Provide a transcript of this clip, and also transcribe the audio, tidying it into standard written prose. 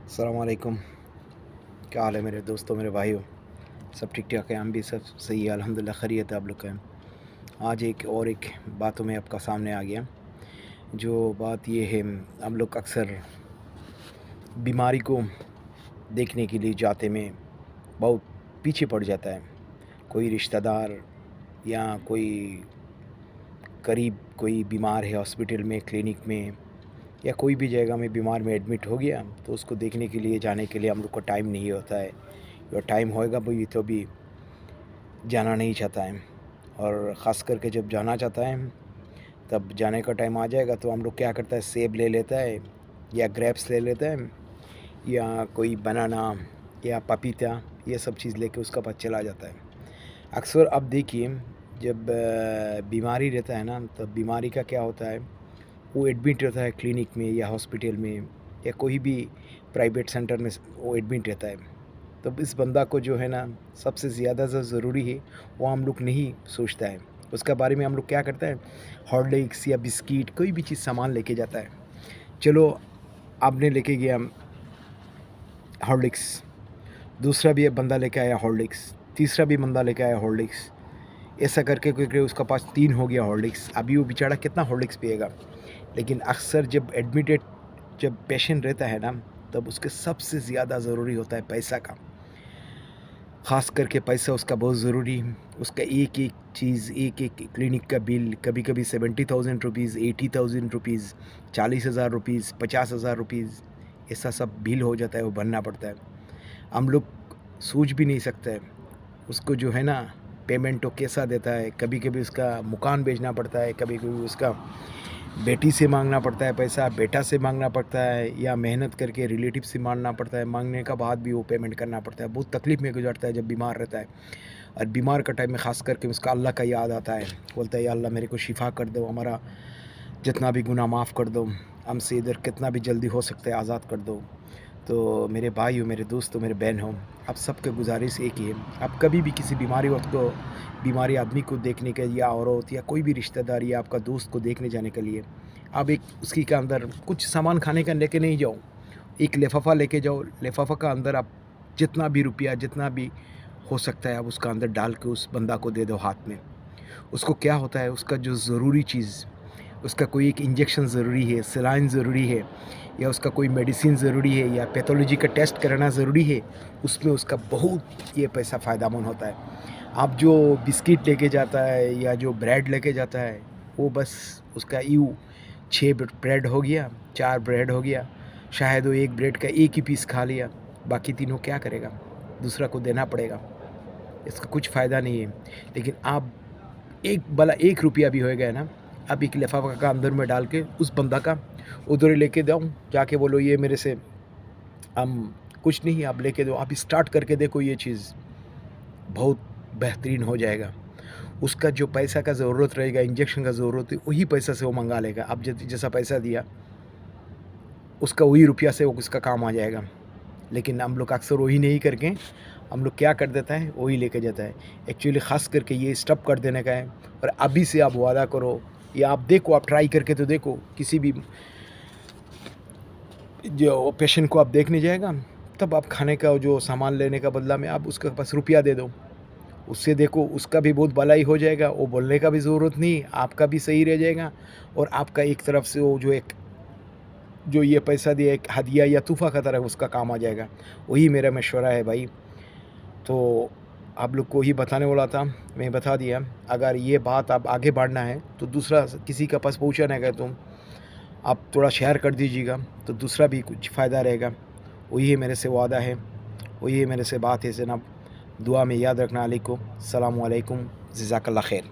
अस्सलाम वालेकुम। क्या हाल है मेरे दोस्तों, मेरे भाइयों? सब ठीक ठाक है? हम भी सब सही है, अल्हम्दुलिल्लाह। खैरियत है आप लोग का? आज एक बातों में आपका सामने आ गया। जो बात ये है, हम लोग अक्सर बीमारी को देखने के लिए जाते में बहुत पीछे पड़ जाता है। कोई रिश्तेदार या कोई करीब कोई बीमार है, हॉस्पिटल में, क्लिनिक में या कोई भी जगह में बीमार में एडमिट हो गया, तो उसको देखने के लिए जाने के लिए हम लोग को टाइम नहीं होता है। और टाइम होएगा भी तो भी जाना नहीं चाहता है। और ख़ास करके जब जाना चाहता है, तब जाने का टाइम आ जाएगा तो हम लोग क्या करता है, सेब ले लेता है या ग्रेप्स ले लेता है या कोई बनाना या पपीता, ये सब चीज़ लेके उसका पास चला जाता है। अक्सर अब देखिए, जब बीमारी रहता है ना, तब बीमारी का क्या होता है, वो एडमिट रहता है क्लिनिक में या हॉस्पिटल में या कोई भी प्राइवेट सेंटर में वो एडमिट रहता है। तब इस बंदा को जो है ना, सबसे ज़्यादा जो ज़रूरी है वो हम लोग नहीं सोचता है। उसके बारे में हम लोग क्या करता है, हॉर्लिक्स या बिस्किट कोई भी चीज़ सामान लेके जाता है। चलो, आपने लेके गया हॉर्लिक्स, दूसरा भी एक बंदा लेके आया हॉर्लिक्स, तीसरा भी बंदा लेके आया हॉर्लिक्स। ऐसा करके करके उसका पास 3 हो गया हॉर्लिक्स। अभी वो बेचारा कितना हॉर्लिक्स पिएगा? लेकिन अक्सर जब पेशेंट रहता है ना, तब उसके सबसे ज़्यादा ज़रूरी होता है पैसा का। ख़ास करके पैसा उसका बहुत ज़रूरी है। उसका एक-एक चीज़, एक-एक क्लिनिक का बिल, कभी-कभी 70,000 रुपीज़, 80,000 रुपीज़, 40,000 रुपीज़, 50,000 रुपीज़, ऐसा सब बिल हो जाता है, वो भरना पड़ता है। हम लोग सोच भी नहीं सकते हैं, उसको जो है ना, पेमेंट तो कैसा देता है। कभी-कभी उसका मकान बेचना पड़ता है, कभी-कभी उसका बेटी से मांगना पड़ता है पैसा, बेटा से मांगना पड़ता है या मेहनत करके रिलेटिव से मांगना पड़ता है। मांगने का बाद भी वो पेमेंट करना पड़ता है। बहुत तकलीफ़ में गुज़रता है जब बीमार रहता है। और बीमार का टाइम में ख़ास करके उसका अल्लाह का याद आता है। बोलता है, या अल्लाह मेरे को शिफ़ा कर दो, हमारा जितना भी गुनाह माफ़ कर दो, हमसे इधर कितना भी जल्दी हो सकता है आज़ाद कर दो। तो मेरे भाई हो, मेरे दोस्त हो, मेरे बहन हो, आप सबके गुज़ारिश एक ही है, आप कभी भी किसी बीमारी आदमी को देखने के, या औरत या कोई भी रिश्तेदार या आपका दोस्त को देखने जाने के लिए, आप एक उसकी के अंदर कुछ सामान खाने का लेके नहीं जाओ। एक लिफ़ाफ़ा लेके जाओ। लिफ़ाफ़ा का अंदर आप जितना भी रुपया, जितना भी हो सकता है, आप उसका अंदर डाल के उस बंदा को दे दो हाथ में। उसको क्या होता है, उसका जो ज़रूरी चीज़, उसका कोई एक इंजेक्शन ज़रूरी है, सलाइन ज़रूरी है, या उसका कोई मेडिसिन ज़रूरी है, या पैथोलॉजी का टेस्ट कराना ज़रूरी है, उसमें उसका बहुत ये पैसा फ़ायदेमंद होता है। आप जो बिस्किट लेके जाता है या जो ब्रेड लेके जाता है, वो बस उसका 6 ब्रेड हो गया, 4 ब्रेड हो गया, शायद वो एक ब्रेड का एक ही पीस खा लिया, बाकी तीनों क्या करेगा? दूसरा को देना पड़ेगा। इसका कुछ फ़ायदा नहीं है। लेकिन आप एक भला 1 रुपया भी होएगा ना, आप एक लिफ़ाफ़ा का अंदर में डाल के उस बंदा का उधर ही लेके जाओ, जाके बोलो ये मेरे से हम कुछ नहीं, आप लेके दो। आप स्टार्ट करके देखो, ये चीज़ बहुत बेहतरीन हो जाएगा। उसका जो पैसा का ज़रूरत रहेगा, इंजेक्शन का ज़रूरत है, वही पैसा से वो मँगा लेगा। आप जैसा पैसा दिया, उसका वही रुपया से वो उसका काम आ जाएगा। लेकिन हम लोग अक्सर वही नहीं करके, हम लोग क्या कर देता है, वही लेके जाता है। एक्चुअली ख़ास करके ये स्टॉप कर देने का है। और अभी से आप वादा करो, या आप देखो, आप ट्राई करके तो देखो, किसी भी जो पेशेंट को आप देखने जाएगा, तब आप खाने का जो सामान लेने का बदला में आप उसके पास रुपया दे दो। उससे देखो, उसका भी बहुत भलाई हो जाएगा, वो बोलने का भी ज़रूरत नहीं, आपका भी सही रह जाएगा। और आपका एक तरफ से वो जो ये पैसा दिया, एक हदिया या तोहफ़ा का तरह उसका काम आ जाएगा। वही मेरा मशवरा है भाई। तो आप लोग को ही बताने वाला था, मैं बता दिया। अगर ये बात आप आगे बढ़ना है, तो दूसरा किसी के पास पहुँचाना है, तो आप थोड़ा शेयर कर दीजिएगा, तो दूसरा भी कुछ फ़ायदा रहेगा। वही है मेरे से वादा है, वही है मेरे से बात है जनाब। दुआ में याद रखना। अलैकुम, अस्सलामु अलैकुम, जज़ाकल्लाह खैर।